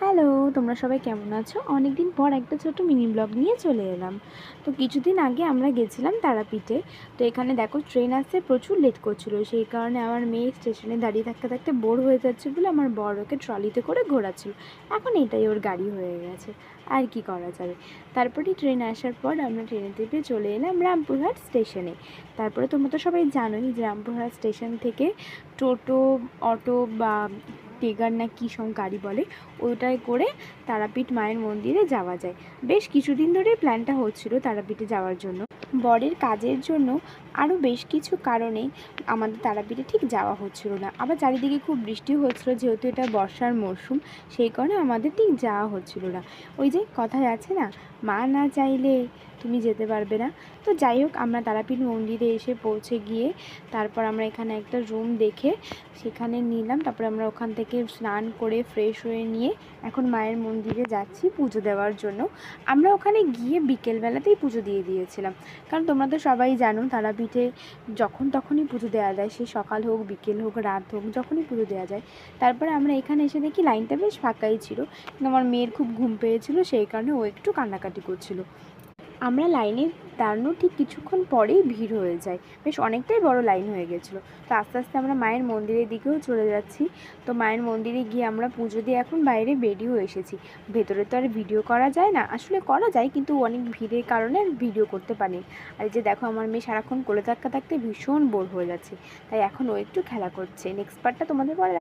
Hello, তোমরা সবাই কেমন আছো? অনেকদিন পর একটা ছোট্ট মিনি ব্লগ নিয়ে চলে এলাম। তো কিছুদিন আগে আমরা গেছিলাম তারাপীঠে। তো এখানে দেখো ট্রেন আসতে প্রচুর লেট করছিল। সেই কারণে আমার মেয়ে স্টেশনে দাঁড়িয়ে থাকতে থাকতে বোর হয়ে যাচ্ছে বলে আমার বর ওকে ট্রলিতে করে ঘোরাচ্ছিল। এখন এটাই ওর গাড়ি হয়ে গেছে। আর কি করা যাবে? তারপরে ট্রেন আসার পর আমরা ট্রেনে চেপে চলে এলাম রামপুরহাট স্টেশনে। তারপরে তোমরা তো সবাই জানোই যে রামপুরহাট স্টেশন থেকে টোটো, অটো বা টেগার না কী সব গাড়ি বলে, ওটায় করে তারাপীঠ মায়ের মন্দিরে যাওয়া যায়। বেশ কিছুদিন ধরেই প্ল্যানটা হচ্ছিল তারাপীঠে যাওয়ার জন্য। বরের কাজের জন্য আরও বেশ কিছু কারণে আমাদের তারাপীঠে ঠিক যাওয়া হচ্ছিল না। আবার চারিদিকে খুব বৃষ্টিও হচ্ছিলো, যেহেতু এটা বর্ষার মরশুম, সেই কারণে আমাদের ঠিক যাওয়া হচ্ছিল না। ওই যে কথায় আছে না, মা না চাইলে তুমি যেতে পারবে না। তো যাই হোক, আমরা তারাপীঠ মন্দিরে এসে পৌঁছে গিয়ে তারপর আমরা এখানে একটা রুম দেখে সেখানে নিলাম। তারপরে আমরা ওখান থেকে স্নান করে ফ্রেশ হয়ে নিয়ে এখন মায়ের মন্দিরে যাচ্ছি পুজো দেওয়ার জন্য। আমরা ওখানে গিয়ে বিকেলবেলাতেই পুজো দিয়ে দিয়েছিলাম, কারণ তোমরা তো সবাই জানো তারাপীঠে যখন তখনই পুজো দেওয়া যায়, সে সকাল হোক, বিকেল হোক, রাত হোক, যখনই পুজো দেওয়া যায়। তারপরে আমরা এখানে এসে দেখি লাইনটা বেশ ফাঁকাই ছিল, কিন্তু আমার মেয়ের খুব ঘুম পেয়েছিল, সেই কারণে ও একটু কান্নাকাটি করছিল। আমরা লাইনে দাঁড়ানোর ঠিক কিছুক্ষণ পরেই ভিড় হয়ে যায়, বেশ অনেকটাই বড় লাইন হয়ে গেছিলো। তো আস্তে আস্তে আমরা মায়ের মন্দিরের দিকেও চলে যাচ্ছি। তো মায়ের মন্দিরে গিয়ে আমরা পুজো দিয়ে এখন বাইরে বেরিয়েও এসেছি। ভেতরে তো আর ভিডিও করা যায় না, আসলে করা যায় কিন্তু অনেক ভিড়ের কারণে আর ভিডিও করতে পারি। আর যে দেখো, আমার মেয়ে সারাক্ষণ কোলে থাকতে থাকতে ভীষণ বোর হয়ে যাচ্ছে, তাই এখন ও একটু খেলা করছে। নেক্সট পার্টটা তোমাদের পরে